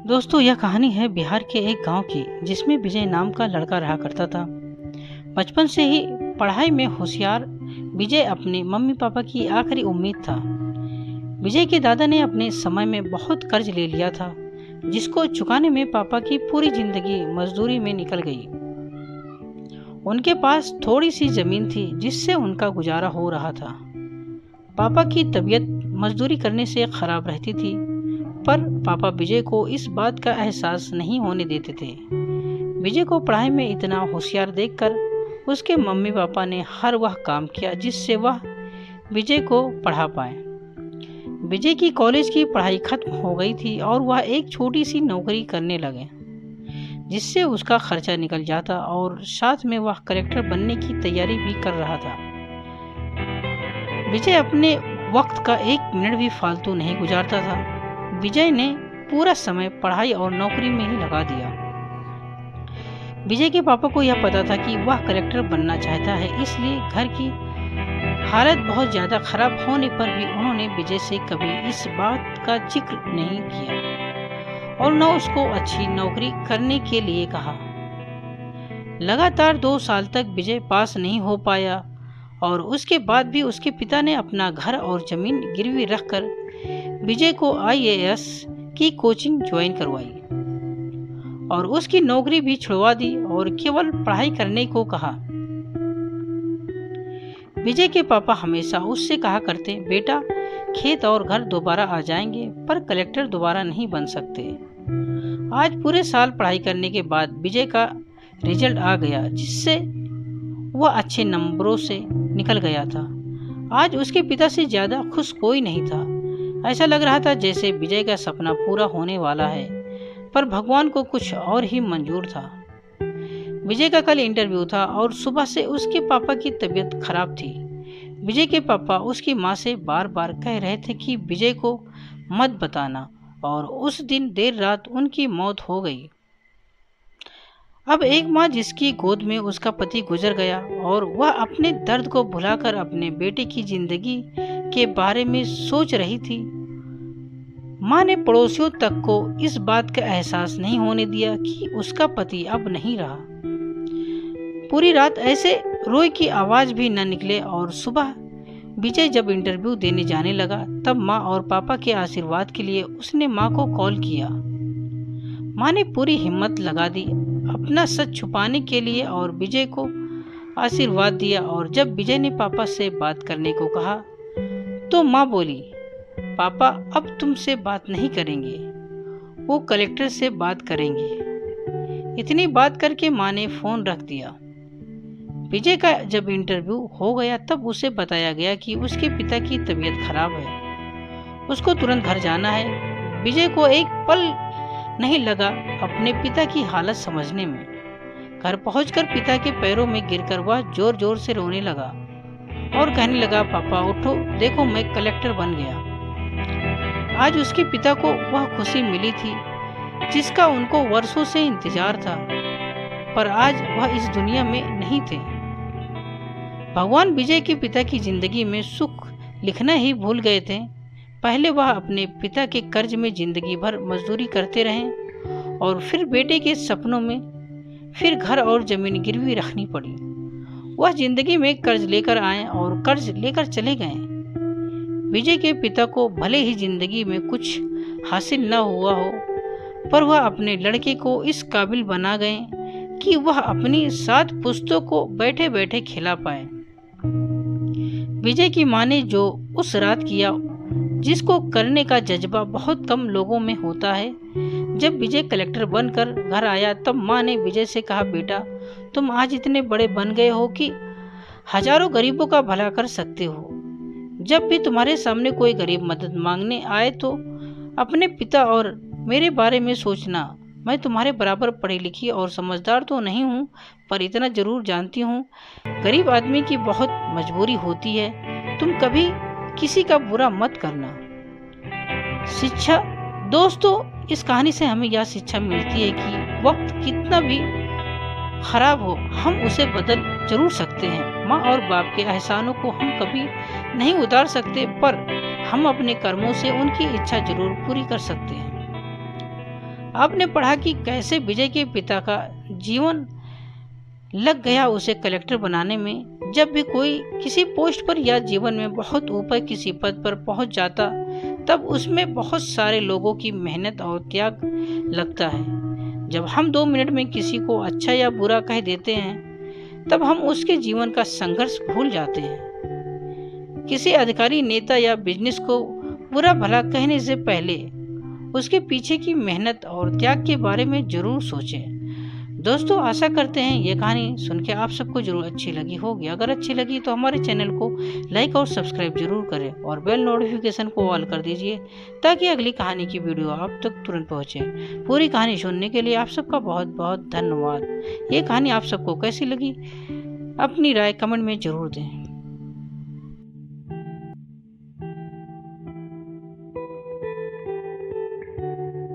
दोस्तों, यह कहानी है बिहार के एक गांव की, जिसमें विजय नाम का लड़का रहा करता था। बचपन से ही पढ़ाई में होशियार विजय अपने मम्मी पापा की आखिरी उम्मीद था। विजय के दादा ने अपने समय में बहुत कर्ज ले लिया था, जिसको चुकाने में पापा की पूरी जिंदगी मजदूरी में निकल गई। उनके पास थोड़ी सी जमीन थी, जिससे उनका गुजारा हो रहा था। पापा की तबीयत मजदूरी करने से खराब रहती थी, पर पापा विजय को इस बात का एहसास नहीं होने देते थे। विजय को पढ़ाई में इतना होशियार देखकर उसके मम्मी पापा ने हर वह काम किया जिससे वह विजय को पढ़ा पाए। विजय की कॉलेज की पढ़ाई खत्म हो गई थी और वह एक छोटी सी नौकरी करने लगे, जिससे उसका खर्चा निकल जाता और साथ में वह कलेक्टर बनने की तैयारी भी कर रहा था। विजय अपने वक्त का एक मिनट भी फालतू नहीं गुजारता था। विजय ने पूरा समय पढ़ाई और नौकरी में ही लगा दिया। विजय के पापा को यह पता था कि वह कलेक्टर बनना चाहता है, इसलिए घर की हालत बहुत ज़्यादा खराब होने पर भी उन्होंने विजय से कभी इस बात का जिक्र नहीं किया और न उसको अच्छी नौकरी करने के लिए कहा। लगातार 2 साल तक विजय पास नहीं हो पाया और उसके बाद भी उसके पिता ने अपना घर और जमीन गिरवी रखकर विजय को IAS की कोचिंग ज्वाइन करवाई और उसकी नौकरी भी छुड़वा दी और केवल पढ़ाई करने को कहा। विजय के पापा हमेशा उससे कहा करते, बेटा खेत और घर दोबारा आ जाएंगे, पर कलेक्टर दोबारा नहीं बन सकते। आज पूरे साल पढ़ाई करने के बाद विजय का रिजल्ट आ गया, जिससे वह अच्छे नंबरों से निकल गया था। आज उसके पिता से ज्यादा खुश कोई नहीं था। ऐसा लग रहा था जैसे विजय का सपना पूरा होने वाला है, पर भगवान को कुछ और ही मंजूर था। विजय का कल इंटरव्यू था और सुबह से उसके पापा की तबीयत खराब थी। विजय के पापा उसकी माँ से बार बार कह रहे थे कि विजय को मत बताना, और उस दिन देर रात उनकी मौत हो गई। अब एक माँ जिसकी गोद में उसका पति गुजर गया और वह अपने दर्द को भुलाकर अपने बेटे की जिंदगी के बारे में सोच रही थी। माँ ने पड़ोसियों तक को इस बात का एहसास नहीं होने दिया कि उसका पति अब नहीं रहा। पूरी रात ऐसे रोए की आवाज भी न निकले और सुबह विजय जब इंटरव्यू देने जाने लगा, तब माँ और पापा के आशीर्वाद के लिए उसने माँ को कॉल किया। माँ ने पूरी हिम्मत लगा दी अपना सच छुपाने के लिए और विजय को आशीर्वाद दिया। और जब विजय ने पापा से बात करने को कहा तो माँ बोली, पापा अब तुमसे बात नहीं करेंगे, वो कलेक्टर से बात करेंगे। इतनी बात करके माँ ने फोन रख दिया। विजय का जब इंटरव्यू हो गया तब उसे बताया गया कि उसके पिता की तबीयत खराब है, उसको तुरंत घर जाना है। विजय को एक पल नहीं लगा अपने पिता की हालत समझने में। घर पहुंचकर पिता के पैरों में गिरकर वह जोर जोर से रोने लगा और कहने लगा, पापा उठो, देखो मैं कलेक्टर बन गया। आज उसके पिता को वह खुशी मिली थी जिसका उनको वर्षों से इंतजार था, पर आज वह इस दुनिया में नहीं थे। भगवान विजय के पिता की जिंदगी में सुख लिखना ही भूल गए थे। पहले वह अपने पिता के कर्ज में जिंदगी भर मजदूरी करते रहे और फिर बेटे के सपनों में फिर घर और जमीन गिरवी रखनी पड़ी। वह जिंदगी में कर्ज लेकर आए और कर्ज लेकर चले गए। विजय के पिता को भले ही जिंदगी में कुछ हासिल न हुआ हो, पर वह अपने लड़के को इस काबिल बना गए कि वह अपनी 7 पुश्तों को बैठे बैठे खिला पाए। विजय की माँ ने जो उस रात किया, जिसको करने का जज्बा बहुत कम लोगों में होता है। जब विजय कलेक्टर बनकर घर आया तब माँ ने विजय से कहा, बेटा तुम आज इतने बड़े बन गए हो कि हजारों गरीबों का भला कर सकते हो। जब भी तुम्हारे सामने कोई गरीब मदद मांगने आए तो अपने पिता और मेरे बारे में सोचना। मैं तुम्हारे बराबर पढ़ी लिखी और समझदार तो नहीं हूँ, पर इतना जरूर जानती हूँ गरीब आदमी की बहुत मजबूरी होती है। तुम कभी किसी का बुरा मत करना। शिक्षा। दोस्तों, इस कहानी से हमें यह शिक्षा मिलती है कि वक्त कितना भी खराब हो, हम उसे बदल जरूर सकते हैं। माँ और बाप के एहसानों को हम कभी नहीं उतार सकते, पर हम अपने कर्मों से उनकी इच्छा जरूर पूरी कर सकते हैं। आपने पढ़ा कि कैसे विजय के पिता का जीवन लग गया उसे कलेक्टर बनाने में। जब भी कोई किसी पोस्ट पर या जीवन में बहुत ऊपर किसी पद पर पहुंच जाता, तब उसमें बहुत सारे लोगों की मेहनत और त्याग लगता है। जब हम 2 मिनट में किसी को अच्छा या बुरा कह देते हैं, तब हम उसके जीवन का संघर्ष भूल जाते हैं। किसी अधिकारी, नेता या बिजनेस को बुरा भला कहने से पहले उसके पीछे की मेहनत और त्याग के बारे में जरूर सोचें। दोस्तों, आशा करते हैं ये कहानी सुन के आप सबको जरूर अच्छी लगी होगी। अगर अच्छी लगी तो हमारे चैनल को लाइक और सब्सक्राइब जरूर करें और बेल नोटिफिकेशन को ऑल कर दीजिए, ताकि अगली कहानी की वीडियो आप तक तुरंत पहुंचे। पूरी कहानी सुनने के लिए आप सबका बहुत बहुत धन्यवाद। ये कहानी आप सबको कैसी लगी, अपनी राय कमेंट में जरूर दें।